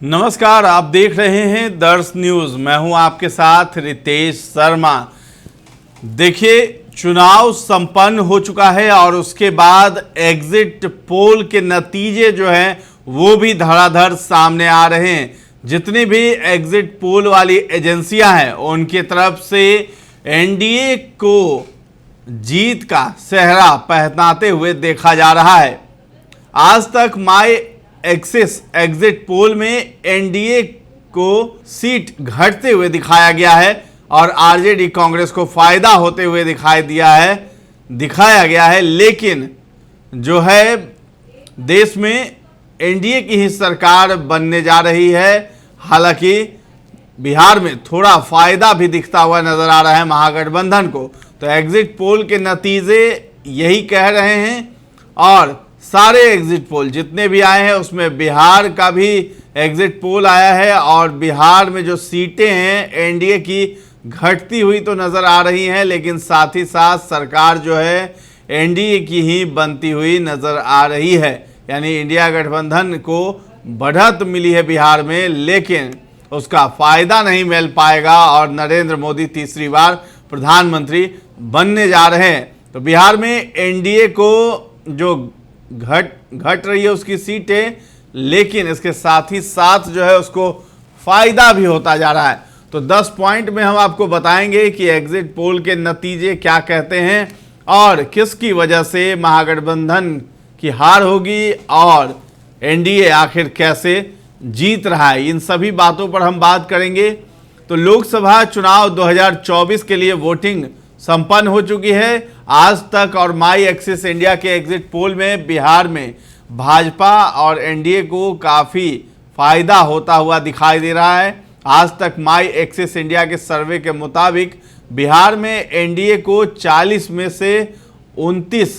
नमस्कार, आप देख रहे हैं दर्श न्यूज। मैं हूं आपके साथ रितेश शर्मा। देखिए, चुनाव संपन्न हो चुका है और उसके बाद एग्जिट पोल के नतीजे जो हैं वो भी धड़ाधड़ सामने आ रहे हैं। जितनी भी एग्जिट पोल वाली एजेंसियां हैं उनकी तरफ से एनडीए को जीत का सेहरा पहनाते हुए देखा जा रहा है। आज तक माई एक्सिस एग्जिट पोल में एनडीए को सीट घटते हुए दिखाया गया है और आरजेडी कांग्रेस को फायदा होते हुए दिखाया गया है। लेकिन जो है देश में एनडीए की ही सरकार बनने जा रही है। हालांकि बिहार में थोड़ा फायदा भी दिखता हुआ नजर आ रहा है महागठबंधन को। तो एग्जिट पोल के नतीजे यही कह रहे हैं और सारे एग्जिट पोल जितने भी आए हैं उसमें बिहार का भी एग्जिट पोल आया है और बिहार में जो सीटें हैं एनडीए की घटती हुई तो नज़र आ रही हैं, लेकिन साथ ही साथ सरकार जो है एनडीए की ही बनती हुई नज़र आ रही है। यानी इंडिया गठबंधन को बढ़त मिली है बिहार में, लेकिन उसका फ़ायदा नहीं मिल पाएगा और नरेंद्र मोदी तीसरी बार प्रधानमंत्री बनने जा रहे हैं। तो बिहार में एनडीए को जो घट रही है उसकी सीटें, लेकिन इसके साथ ही साथ जो है उसको फायदा भी होता जा रहा है। तो 10 पॉइंट में हम आपको बताएंगे कि एग्जिट पोल के नतीजे क्या कहते हैं और किसकी वजह से महागठबंधन की हार होगी और एनडीए आखिर कैसे जीत रहा है। इन सभी बातों पर हम बात करेंगे। तो लोकसभा चुनाव 2024 के लिए वोटिंग संपन्न हो चुकी है। आज तक और माई एक्सिस इंडिया के एग्जिट पोल में बिहार में भाजपा और एनडीए को काफ़ी फायदा होता हुआ दिखाई दे रहा है। आज तक माई एक्सिस इंडिया के सर्वे के मुताबिक बिहार में एनडीए को 40 में से 29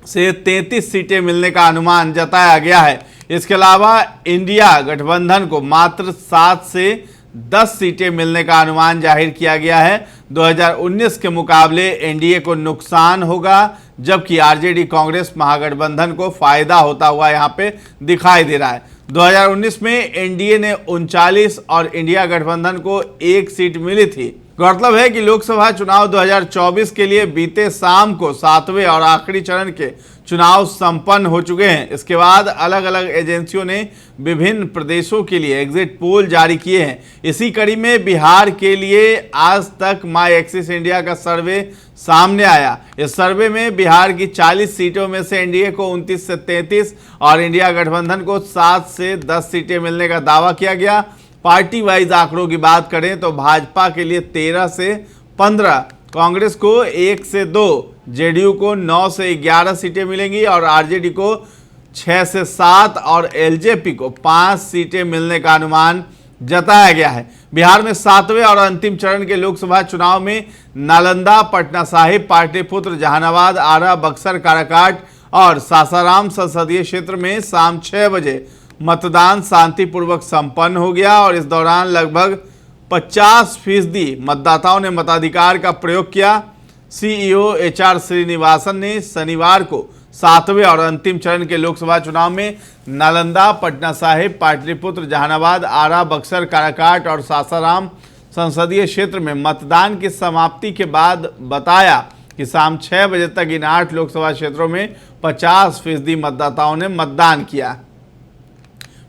से 33 सीटें मिलने का अनुमान जताया गया है। इसके अलावा इंडिया गठबंधन को मात्र 7 से 10 सीटें मिलने का अनुमान जाहिर किया गया है। 2019 के मुकाबले एनडीए को नुकसान होगा, जबकि आरजेडी कांग्रेस महागठबंधन को फायदा होता हुआ यहां पे दिखाई दे रहा है। 2019 में एनडीए ने 39 और इंडिया गठबंधन को 1 सीट मिली थी। गौरतलब है कि लोकसभा चुनाव 2024 के लिए बीते शाम को 7वें और आखिरी चरण के चुनाव संपन्न हो चुके हैं। इसके बाद अलग अलग एजेंसियों ने विभिन्न प्रदेशों के लिए एग्जिट पोल जारी किए हैं। इसी कड़ी में बिहार के लिए आज तक माई एक्सिस इंडिया का सर्वे सामने आया। इस सर्वे में बिहार की 40 सीटों में से एनडीए को 29 से 33 और इंडिया गठबंधन को 7 से 10 सीटें मिलने का दावा किया गया। पार्टी वाइज आंकड़ों की बात करें तो भाजपा के लिए 13 से 15, कांग्रेस को 1 से 2, जेडीयू को 9 से 11 सीटें मिलेंगी और आरजेडी को 6 से 7 और एलजेपी को 5 सीटें मिलने का अनुमान जताया गया है। बिहार में 7वें और अंतिम चरण के लोकसभा चुनाव में नालंदा, पटना साहिब, पाटलिपुत्र, जहानाबाद, आरा, बक्सर, काराकाट और सासाराम संसदीय क्षेत्र में शाम 6 बजे मतदान शांतिपूर्वक संपन्न हो गया और इस दौरान लगभग 50% मतदाताओं ने मताधिकार का प्रयोग किया। सीईओ एचआर श्रीनिवासन ने शनिवार को 7वें और अंतिम चरण के लोकसभा चुनाव में नालंदा, पटना साहिब, पाटलिपुत्र, जहानाबाद, आरा, बक्सर, काराकाट और सासाराम संसदीय क्षेत्र में मतदान की समाप्ति के बाद बताया कि शाम 6 बजे तक इन 8 लोकसभा क्षेत्रों में 50% मतदाताओं ने मतदान किया।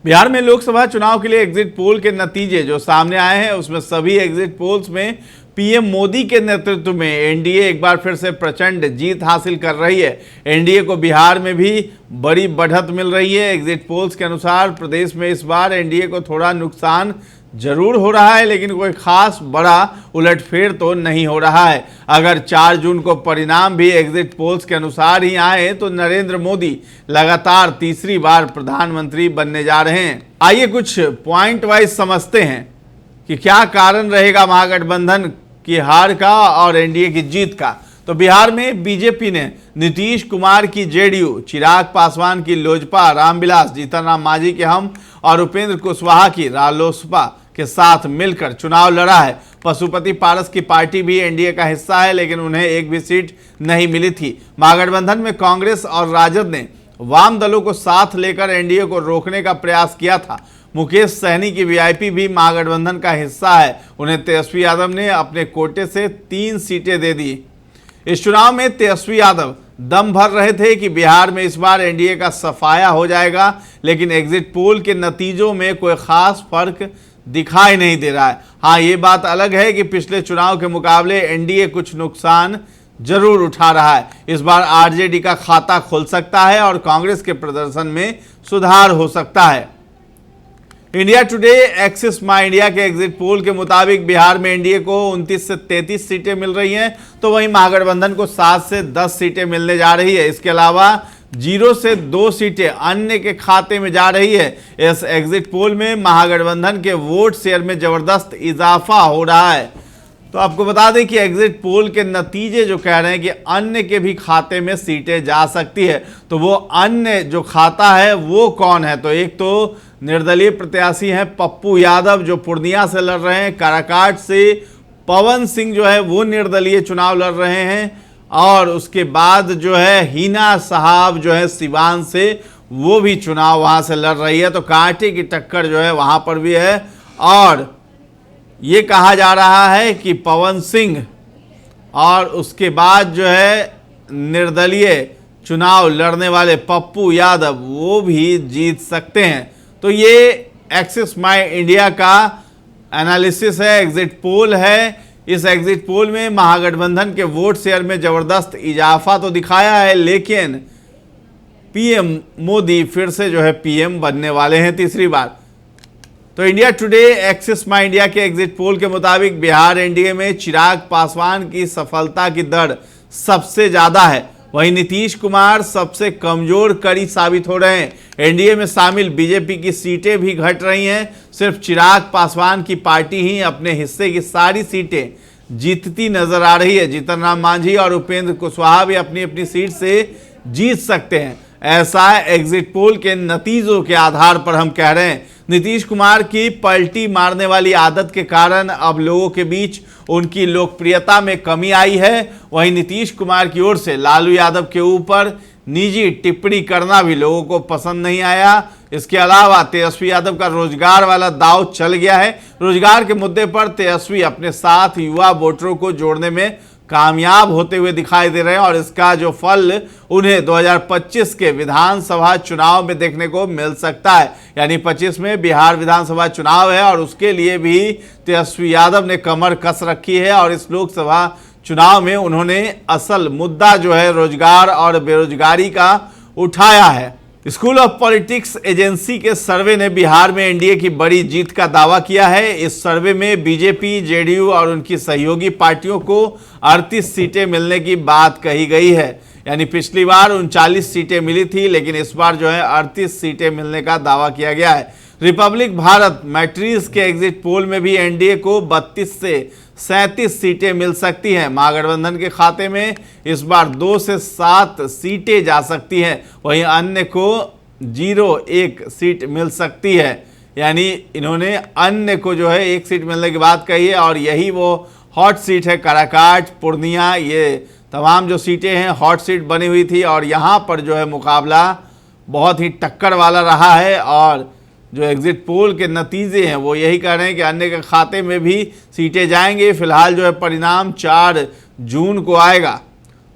बिहार में लोकसभा चुनाव के लिए एग्जिट पोल के नतीजे जो सामने आए हैं उसमें सभी एग्जिट पोल्स में पीएम मोदी के नेतृत्व में एनडीए एक बार फिर से प्रचंड जीत हासिल कर रही है। एनडीए को बिहार में भी बड़ी बढ़त मिल रही है। एग्जिट पोल्स के अनुसार प्रदेश में इस बार एनडीए को थोड़ा नुकसान जरूर हो रहा है, लेकिन कोई खास बड़ा उलटफेर तो नहीं हो रहा है। अगर 4 जून को परिणाम भी एग्जिट पोल्स के अनुसार ही आए तो नरेंद्र मोदी लगातार तीसरी बार प्रधानमंत्री बनने जा रहे हैं। आइए कुछ पॉइंट वाइज समझते हैं कि क्या कारण रहेगा महागठबंधन की हार का और एनडीए की जीत का। तो बिहार में बीजेपी ने नीतीश कुमार की जेडीयू, चिराग पासवान की लोजपा, रामविलास जीतनराम मांझी के हम और उपेंद्र कुशवाहा की रालोसपा के साथ मिलकर चुनाव लड़ा है। पशुपति पारस की पार्टी भी एनडीए का हिस्सा है, लेकिन उन्हें एक भी सीट नहीं मिली थी। महागठबंधन में कांग्रेस और राजद ने वाम दलों को साथ लेकर एनडीए को रोकने का प्रयास किया था। मुकेश सहनी की वीआईपी भी महागठबंधन का हिस्सा है। उन्हें तेजस्वी यादव ने अपने कोटे से 3 सीटें दे दी। इस चुनाव में तेजस्वी यादव दम भर रहे थे कि बिहार में इस बार एनडीए का सफाया हो जाएगा, लेकिन एग्जिट पोल के नतीजों में कोई खास फर्क दिखाई नहीं दे रहा है। हाँ, ये बात अलग है कि पिछले चुनाव के मुकाबले एनडीए कुछ नुकसान जरूर उठा रहा है। इस बार आरजेडी का खाता खुल सकता है और कांग्रेस के प्रदर्शन में सुधार हो सकता है। इंडिया टुडे एक्सिस माई इंडिया के एग्जिट पोल के मुताबिक बिहार में एनडीए को 29 से 33 सीटें मिल रही हैं, तो वहीं महागठबंधन को 7 से 10 सीटें मिलने जा रही है। इसके अलावा 0 से 2 सीटें अन्य के खाते में जा रही है। इस एग्जिट पोल में महागठबंधन के वोट शेयर में जबरदस्त इजाफा हो रहा है। तो आपको बता दें कि एग्जिट पोल के नतीजे जो कह रहे हैं कि अन्य के भी खाते में सीटें जा सकती है, तो वो अन्य जो खाता है वो कौन है? तो एक तो निर्दलीय प्रत्याशी हैं पप्पू यादव जो पूर्णिया से लड़ रहे हैं, काराकाट से पवन सिंह जो है वो निर्दलीय चुनाव लड़ रहे हैं, और उसके बाद जो है हिना साहब जो है सिवान से वो भी चुनाव वहां से लड़ रही है। तो कांटे की टक्कर जो है वहां पर भी है, और ये कहा जा रहा है कि पवन सिंह और उसके बाद जो है निर्दलीय चुनाव लड़ने वाले पप्पू यादव वो भी जीत सकते हैं। तो ये एक्सिस माई इंडिया का एनालिसिस है, एग्जिट पोल है। इस एग्जिट पोल में महागठबंधन के वोट शेयर में जबरदस्त इजाफा तो दिखाया है, लेकिन पीएम मोदी फिर से जो है पीएम बनने वाले हैं तीसरी बार। तो इंडिया टुडे एक्सिस माई इंडिया के एग्जिट पोल के मुताबिक बिहार एनडीए में चिराग पासवान की सफलता की दर सबसे ज्यादा है, वहीं नीतीश कुमार सबसे कमजोर कड़ी साबित हो रहे हैं। एनडीए में शामिल बीजेपी की सीटें भी घट रही हैं। सिर्फ चिराग पासवान की पार्टी ही अपने हिस्से की सारी सीटें जीतती नजर आ रही है। जीतन राम मांझी और उपेंद्र कुशवाहा भी अपनी अपनी सीट से जीत सकते हैं। ऐसा एग्जिट पोल के नतीजों के आधार पर हम कह रहे हैं। नीतीश कुमार की पलटी मारने वाली आदत के कारण अब लोगों के बीच उनकी लोकप्रियता में कमी आई है। वहीं नीतीश कुमार की ओर से लालू यादव के ऊपर निजी टिप्पणी करना भी लोगों को पसंद नहीं आया। इसके अलावा तेजस्वी यादव का रोजगार वाला दांव चल गया है। रोजगार के मुद्दे पर तेजस्वी अपने साथ युवा वोटरों को जोड़ने में कामयाब होते हुए दिखाई दे रहे हैं, और इसका जो फल उन्हें 2025 के विधानसभा चुनाव में देखने को मिल सकता है। यानी 25 में बिहार विधानसभा चुनाव है और उसके लिए भी तेजस्वी यादव ने कमर कस रखी है, और इस लोकसभा चुनाव में उन्होंने असल मुद्दा जो है रोजगार और बेरोजगारी का उठाया है। स्कूल ऑफ पॉलिटिक्स एजेंसी के सर्वे ने बिहार में एनडीए की बड़ी जीत का दावा किया है। इस सर्वे में बीजेपी, जेडीयू और उनकी सहयोगी पार्टियों को 38 सीटें मिलने की बात कही गई है। यानी पिछली बार 39 सीटें मिली थी, लेकिन इस बार जो है 38 सीटें मिलने का दावा किया गया है। रिपब्लिक भारत मैट्रिक्स के एग्जिट पोल में भी एनडीए को 32 से 37 सीटें मिल सकती हैं। महागठबंधन के खाते में इस बार 2 से 7 सीटें जा सकती हैं, वहीं अन्य को 0-1 सीट मिल सकती है। यानी इन्होंने अन्य को जो है 1 सीट मिलने की बात कही है, और यही वो हॉट सीट है। काराकाट, पूर्णिया, ये तमाम जो सीटें हैं हॉट सीट बनी हुई थी, और यहाँ पर जो है मुकाबला बहुत ही टक्कर वाला रहा है। और जो एग्जिट पोल के नतीजे हैं वो यही कह रहे हैं कि अन्य के खाते में भी सीटें जाएंगे। फिलहाल जो है परिणाम 4 जून को आएगा।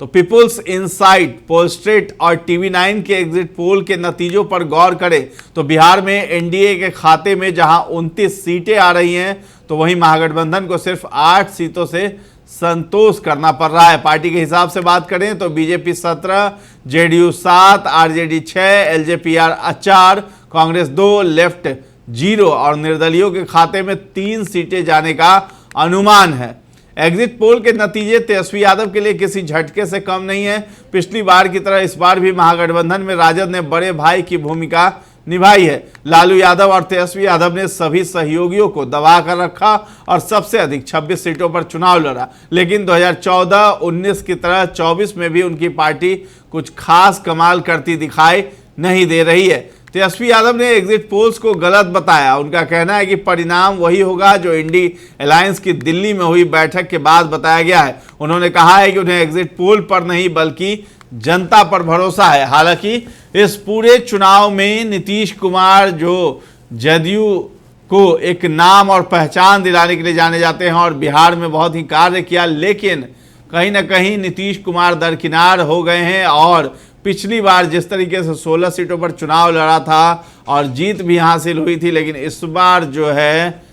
तो पीपुल्स इनसाइट, पोलस्ट्रेट और टीवी9 के एग्जिट पोल के नतीजों पर गौर करें तो बिहार में एनडीए के खाते में जहां 29 सीटें आ रही हैं, तो वहीं महागठबंधन को सिर्फ 8 सीटों से संतोष करना पड़ रहा है। पार्टी के हिसाब से बात करें तो BJP 17, JDU 7, RJD 6, LJPR 4, Congress 2, left 0 और निर्दलियों के खाते में 3 सीटें जाने का अनुमान है। एग्जिट पोल के नतीजे तेजस्वी यादव के लिए किसी झटके से कम नहीं है। पिछली बार की तरह इस बार भी महागठबंधन में राजद ने बड़े भाई की भूमिका निभाई है। लालू यादव और तेजस्वी यादव ने सभी सहयोगियों को दबा कर रखा और सबसे अधिक 26 सीटों पर चुनाव लड़ा। लेकिन 2014-19 की तरह 24 में भी उनकी पार्टी कुछ खास कमाल करती दिखाई नहीं दे रही है। तेजस्वी यादव ने एग्जिट पोल्स को गलत बताया। उनका कहना है कि परिणाम वही होगा जो इंडी अलायंस की दिल्ली में हुई बैठक के बाद बताया गया है। उन्होंने कहा है कि उन्हें एग्जिट पोल पर नहीं बल्कि जनता पर भरोसा है। हालांकि इस पूरे चुनाव में नीतीश कुमार जो जदयू को एक नाम और पहचान दिलाने के लिए जाने जाते हैं और बिहार में बहुत ही कार्य किया, लेकिन कहीं ना कहीं नीतीश कुमार दरकिनार हो गए हैं। और पिछली बार जिस तरीके से 16 सीटों पर चुनाव लड़ा था और जीत भी हासिल हुई थी, लेकिन इस बार जो है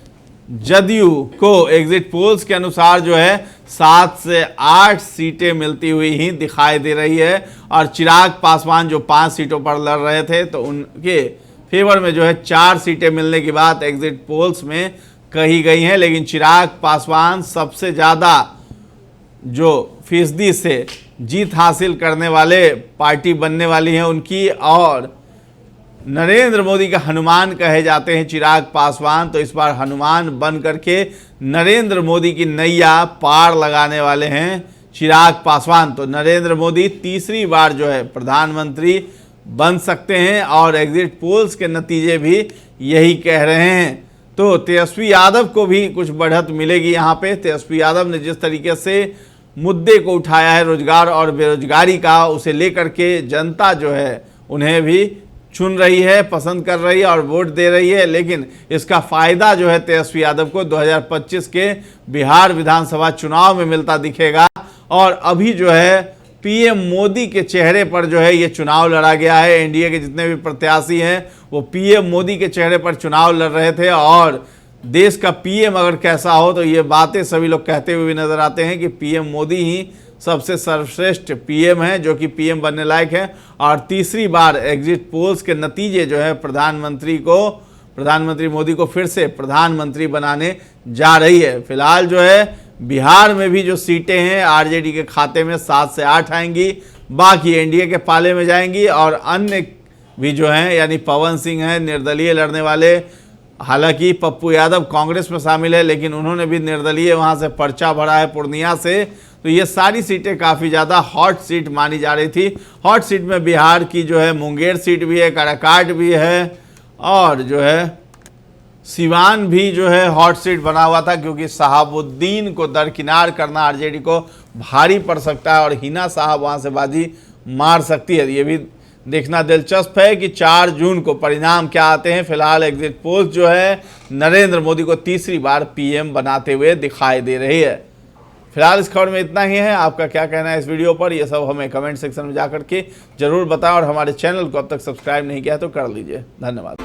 जदयू को एग्जिट पोल्स के अनुसार जो है 7 से 8 सीटें मिलती हुई ही दिखाई दे रही है। और चिराग पासवान जो 5 सीटों पर लड़ रहे थे, तो उनके फेवर में जो है 4 सीटें मिलने की बात एग्जिट पोल्स में कही गई है। लेकिन चिराग पासवान सबसे ज़्यादा जो फीसदी से जीत हासिल करने वाले पार्टी बनने वाली है उनकी, और नरेंद्र मोदी का हनुमान कहे जाते हैं चिराग पासवान, तो इस बार हनुमान बन करके नरेंद्र मोदी की नैया पार लगाने वाले हैं चिराग पासवान। तो नरेंद्र मोदी तीसरी बार जो है प्रधानमंत्री बन सकते हैं और एग्जिट पोल्स के नतीजे भी यही कह रहे हैं। तो तेजस्वी यादव को भी कुछ बढ़त मिलेगी यहाँ पे। तेजस्वी यादव ने जिस तरीके से मुद्दे को उठाया है रोजगार और बेरोजगारी का, उसे लेकर के जनता जो है उन्हें भी चुन रही है, पसंद कर रही है और वोट दे रही है। लेकिन इसका फ़ायदा जो है तेजस्वी यादव को 2025 के बिहार विधानसभा चुनाव में मिलता दिखेगा। और अभी जो है पीएम मोदी के चेहरे पर जो है ये चुनाव लड़ा गया है। एनडीए के जितने भी प्रत्याशी हैं वो पीएम मोदी के चेहरे पर चुनाव लड़ रहे थे, और देश का पीएम अगर कैसा हो तो ये बातें सभी लोग कहते हुए भी नजर आते हैं कि पीएम मोदी ही सबसे सर्वश्रेष्ठ पीएम है, जो कि पीएम बनने लायक है। और तीसरी बार एग्जिट पोल्स के नतीजे जो है प्रधानमंत्री मोदी को फिर से प्रधानमंत्री बनाने जा रही है। फिलहाल जो है बिहार में भी जो सीटें हैं आरजेडी के खाते में 7 से 8 आएंगी, बाकी एनडीए के पाले में जाएंगी। और अन्य भी जो हैं, यानी पवन सिंह हैं निर्दलीय लड़ने वाले, हालांकि पप्पू यादव कांग्रेस में शामिल है लेकिन उन्होंने भी निर्दलीय वहां से पर्चा भरा है पूर्णिया से। तो ये सारी सीटें काफ़ी ज़्यादा हॉट सीट मानी जा रही थी। हॉट सीट में बिहार की जो है मुंगेर सीट भी है, काराकाट भी है, और जो है सिवान भी जो है हॉट सीट बना हुआ था, क्योंकि शहाबुद्दीन को दरकिनार करना आरजेडी को भारी पड़ सकता है और हिना साहब वहाँ से बाजी मार सकती है। ये भी देखना दिलचस्प है कि 4 जून को परिणाम क्या आते हैं। फिलहाल एग्जिट पोल्स जो है नरेंद्र मोदी को तीसरी बार पीएम बनाते हुए दिखाई दे रही है। फिलहाल इस खबर में इतना ही है। आपका क्या कहना है इस वीडियो पर, ये सब हमें कमेंट सेक्शन में जाकर के जरूर बताएं, और हमारे चैनल को अब तक सब्सक्राइब नहीं किया तो कर लीजिए। धन्यवाद।